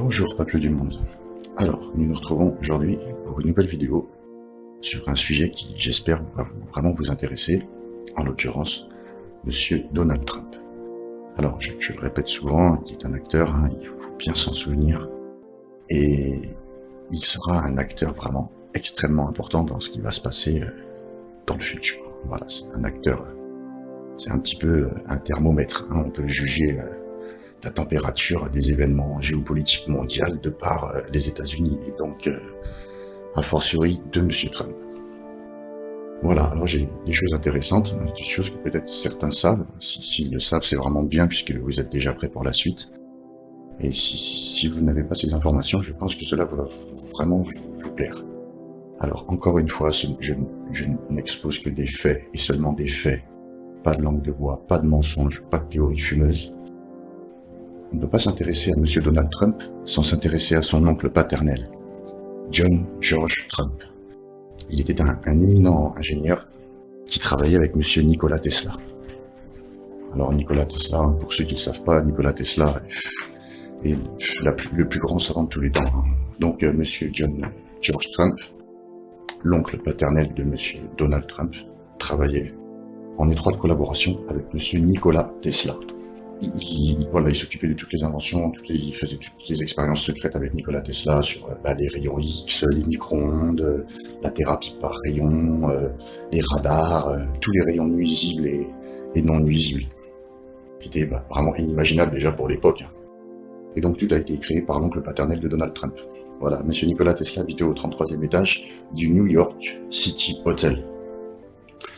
Bonjour peuple du monde. Alors, nous nous retrouvons aujourd'hui pour une nouvelle vidéo sur un sujet qui, j'espère, va vraiment vous intéresser, en l'occurrence, Monsieur Donald Trump. Alors, je le répète souvent, il est un acteur, hein, il faut bien s'en souvenir, et il sera un acteur vraiment extrêmement important dans ce qui va se passer dans le futur. Voilà, c'est un acteur, c'est un petit peu un thermomètre, hein, on peut juger la température des événements géopolitiques mondiaux de par les États-Unis et donc a fortiori de Monsieur Trump. Voilà, alors j'ai des choses intéressantes, des choses que peut-être certains savent. S'ils le savent, c'est vraiment bien puisque vous êtes déjà prêts pour la suite. Et si vous n'avez pas ces informations, je pense que cela va vraiment vous plaire. Alors encore une fois, je n'expose que des faits et seulement des faits. Pas de langue de bois, pas de mensonges, pas de théories fumeuses. On ne peut pas s'intéresser à Monsieur Donald Trump sans s'intéresser à son oncle paternel, John George Trump. Il était un éminent ingénieur qui travaillait avec Monsieur Nikola Tesla. Alors Nikola Tesla, pour ceux qui ne le savent pas, Nikola Tesla est le plus grand savant de tous les temps. Donc Monsieur John George Trump, l'oncle paternel de Monsieur Donald Trump, travaillait en étroite collaboration avec Monsieur Nikola Tesla. Il s'occupait de toutes les inventions, il faisait toutes les expériences secrètes avec Nikola Tesla sur les rayons X, les micro-ondes, la thérapie par rayons, les radars, tous les rayons nuisibles et non nuisibles. C'était vraiment inimaginable déjà pour l'époque. Et donc tout a été créé par l'oncle paternel de Donald Trump. Voilà, Monsieur Nikola Tesla habitait au 33e étage du New York City Hotel.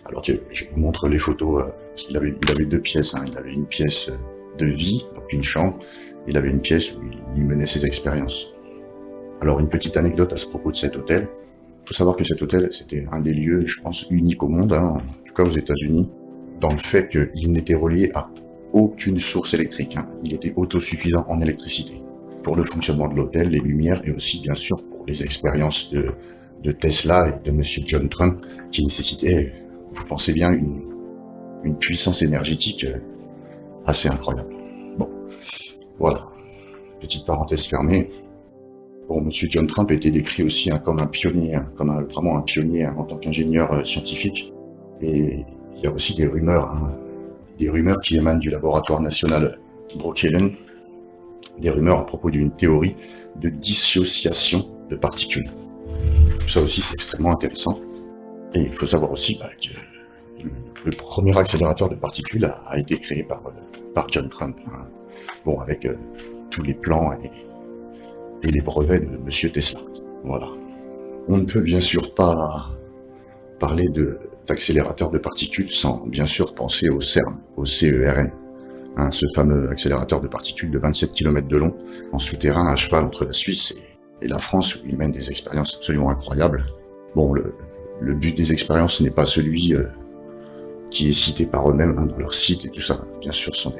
Alors je vous montre les photos, parce qu'il avait deux pièces, hein. Il avait une pièce de vie, donc une chambre, il avait une pièce où il menait ses expériences. Alors une petite anecdote à ce propos de cet hôtel. Il faut savoir que cet hôtel, c'était un des lieux, je pense, uniques au monde, hein, en tout cas aux États-Unis, dans le fait qu'il n'était relié à aucune source électrique. Hein. Il était autosuffisant en électricité pour le fonctionnement de l'hôtel, les lumières, et aussi bien sûr pour les expériences de Tesla et de Monsieur John Trump, qui nécessitaient, vous pensez bien, une puissance énergétique assez incroyable. Bon, voilà, petite parenthèse fermée. Bon, Monsieur John Trump était décrit aussi comme un pionnier, vraiment un pionnier en tant qu'ingénieur scientifique. Et il y a aussi des rumeurs qui émanent du laboratoire national Brookhaven, des rumeurs à propos d'une théorie de dissociation de particules. Tout ça aussi, c'est extrêmement intéressant. Et il faut savoir aussi que le premier accélérateur de particules a été créé par John Trump. Hein. Bon, avec tous les plans et les brevets de Monsieur Tesla. Voilà. On ne peut bien sûr pas parler d'accélérateur de particules sans bien sûr penser au CERN, au CERN. Hein, ce fameux accélérateur de particules de 27 km de long, en souterrain à cheval entre la Suisse et la France, où il mène des expériences absolument incroyables. Bon, le but des expériences n'est pas celui qui est cité par eux-mêmes dans leur site et tout ça. Bien sûr, ce sont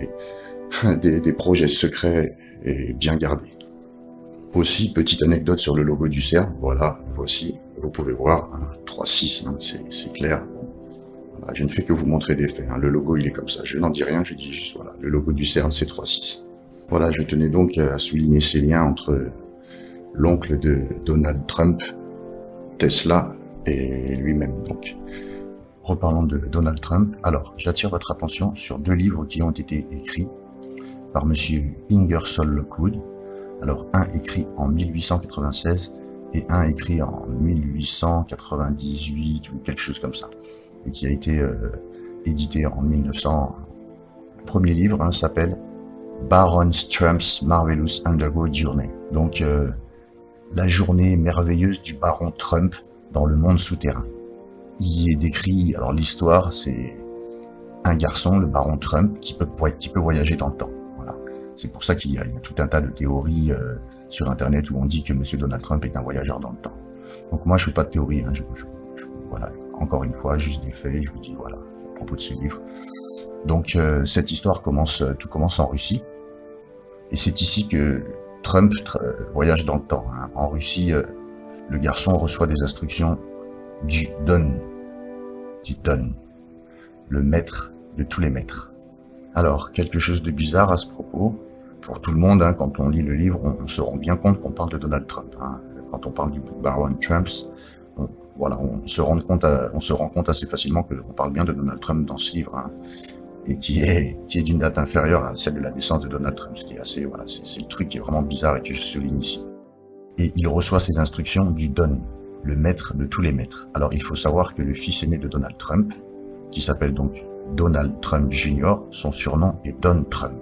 des projets secrets et bien gardés. Aussi, petite anecdote sur le logo du CERN. Voilà, voici, vous pouvez voir, hein, 3.6, hein, c'est clair. Bon, voilà, je ne fais que vous montrer des faits. Hein, le logo, il est comme ça. Je n'en dis rien, je dis juste, voilà, le logo du CERN, c'est 3.6. Voilà, je tenais donc à souligner ces liens entre l'oncle de Donald Trump, Tesla, et lui-même. Donc, reparlons de Donald Trump. Alors, j'attire votre attention sur deux livres qui ont été écrits par Monsieur Ingersoll Lockwood. Alors, un écrit en 1896 et un écrit en 1898 ou quelque chose comme ça, et qui a été édité en 1900. Le premier livre s'appelle Baron Trump's Marvelous Underground Journey. Donc, la journée merveilleuse du baron Trump dans le monde souterrain. Il est décrit, alors l'histoire, c'est un garçon, le baron Trump, qui peut voyager dans le temps. Voilà. C'est pour ça qu'il y a tout un tas de théories sur Internet où on dit que Monsieur Donald Trump est un voyageur dans le temps. Donc moi, je fais pas de théorie, hein, voilà. Encore une fois, juste des faits, je vous dis, voilà, à propos de ce livre. Donc cette histoire tout commence en Russie, et c'est ici que Trump voyage dans le temps. Hein. En Russie, le garçon reçoit des instructions du Don, le maître de tous les maîtres. Alors, quelque chose de bizarre à ce propos, pour tout le monde, hein, quand on lit le livre, on se rend bien compte qu'on parle de Donald Trump. Hein. Quand on parle du Baron Trump, voilà, on se rend compte assez facilement qu'on parle bien de Donald Trump dans ce livre, hein, et qui est d'une date inférieure à celle de la naissance de Donald Trump, ce qui est assez, voilà, c'est le truc qui est vraiment bizarre et que je souligne ici. Et il reçoit ses instructions du Don, le maître de tous les maîtres. Alors il faut savoir que le fils aîné de Donald Trump, qui s'appelle donc Donald Trump Jr., son surnom est Don Trump.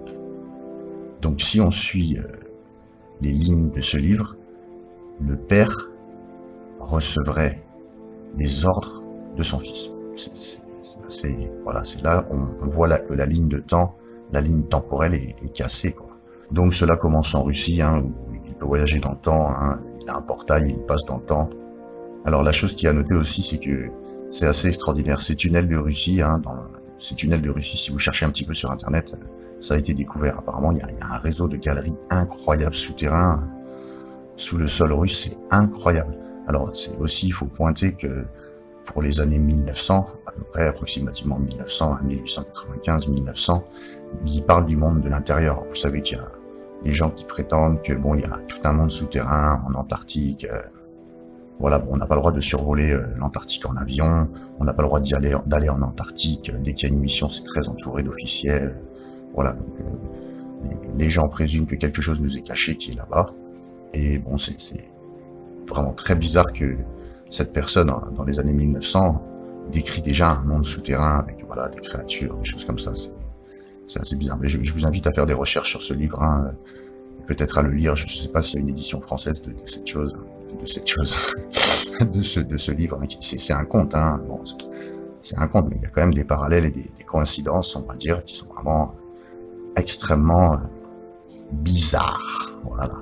Donc si on suit les lignes de ce livre, le père recevrait les ordres de son fils. Voilà, c'est là on voit que la ligne de temps, la ligne temporelle est cassée, quoi. Donc cela commence en Russie, hein, où il peut voyager dans le temps, hein, il a un portail, il passe dans le temps. Alors la chose qui est à noter aussi, c'est que c'est assez extraordinaire. Ces tunnels de Russie, hein, ces tunnels de Russie, si vous cherchez un petit peu sur Internet, ça a été découvert. Apparemment, il y a un réseau de galeries incroyable souterrain sous le sol russe, c'est incroyable. Alors c'est aussi, il faut pointer que pour les années 1900, à peu près approximativement 1900 à 1895, 1900, ils parlent du monde de l'intérieur. Vous savez qu'il y a des gens qui prétendent que bon, il y a tout un monde souterrain en Antarctique. Voilà, bon, on n'a pas le droit de survoler l'Antarctique en avion, on n'a pas le droit d'aller en Antarctique. Dès qu'il y a une mission, c'est très entouré d'officiels. Voilà, donc les gens présument que quelque chose nous est caché qui est là-bas. Et bon, c'est vraiment très bizarre que cette personne, dans les années 1900, décrit déjà un monde souterrain avec voilà, des créatures, des choses comme ça. C'est assez bizarre. Mais je vous invite à faire des recherches sur ce livre, hein, peut-être à le lire. Je ne sais pas s'il y a une édition française de cette chose, de ce livre. Hein, c'est un conte, hein. Bon, c'est un conte, mais il y a quand même des parallèles et des coïncidences, on va dire, qui sont vraiment extrêmement bizarres. Voilà.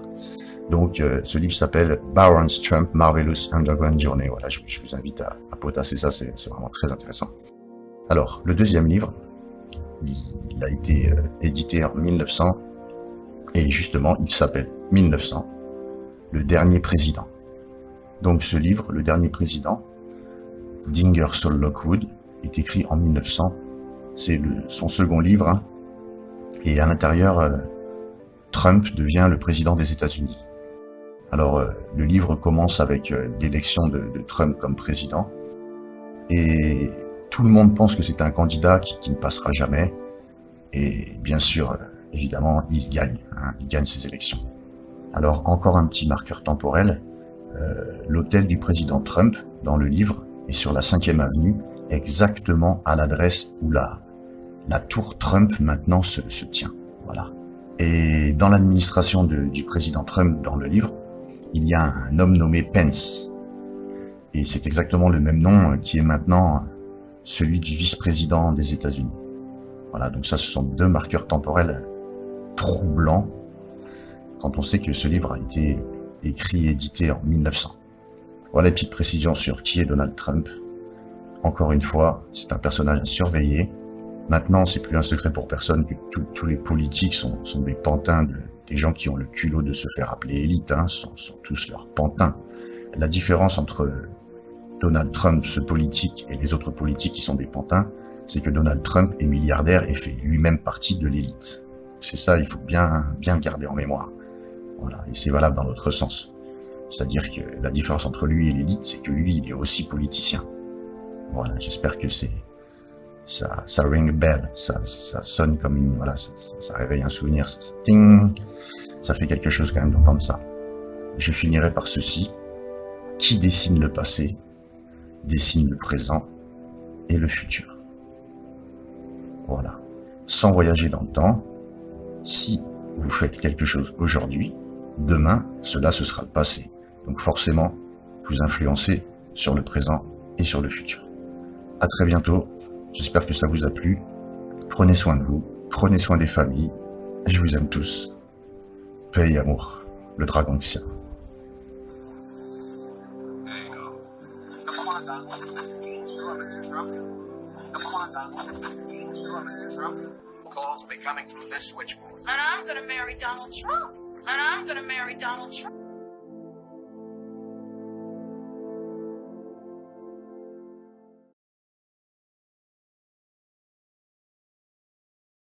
Donc, ce livre s'appelle Baron Trump, Marvelous Underground Journey. Voilà, je vous invite à potasser ça, c'est vraiment très intéressant. Alors, le deuxième livre, il a été édité en 1900, et justement, il s'appelle 1900, le dernier président. Donc, ce livre, le dernier président, d'Ingersoll Lockwood, est écrit en 1900. C'est son second livre, hein, et à l'intérieur, Trump devient le président des États-Unis. Alors, le livre commence avec l'élection de Trump comme président, et tout le monde pense que c'est un candidat qui ne passera jamais, et bien sûr, évidemment, il gagne, hein, il gagne ses élections. Alors, encore un petit marqueur temporel, l'hôtel du président Trump, dans le livre, est sur la 5e avenue, exactement à l'adresse où la tour Trump maintenant se tient. Voilà. Et dans l'administration du président Trump, dans le livre, il y a un homme nommé Pence. Et c'est exactement le même nom qui est maintenant celui du vice-président des États-Unis. Voilà, donc ça, ce sont deux marqueurs temporels troublants quand on sait que ce livre a été écrit et édité en 1900. Voilà les petites précisions sur qui est Donald Trump. Encore une fois, c'est un personnage à surveiller. Maintenant, c'est plus un secret pour personne que tous les politiques sont des pantins, des gens qui ont le culot de se faire appeler élite, hein, sont tous leurs pantins. La différence entre Donald Trump, ce politique, et les autres politiques qui sont des pantins, c'est que Donald Trump est milliardaire et fait lui-même partie de l'élite. C'est ça, il faut bien le garder en mémoire. Voilà, et c'est valable dans l'autre sens. C'est-à-dire que la différence entre lui et l'élite, c'est que lui, il est aussi politicien. Voilà, j'espère que ça ring a bell, ça sonne comme une, voilà, ça réveille un souvenir, ting, ça fait quelque chose quand même d'entendre ça. Je finirai par ceci: qui dessine le passé, dessine le présent et le futur. Voilà. Sans voyager dans le temps, si vous faites quelque chose aujourd'hui, demain, cela ce sera le passé. Donc forcément, vous influencez sur le présent et sur le futur. À très bientôt. J'espère que ça vous a plu. Prenez soin de vous, prenez soin des familles. Je vous aime tous. Paix et amour. Le dragon de Sien. Coming from this switchboard. And I'm gonna marry Donald Trump.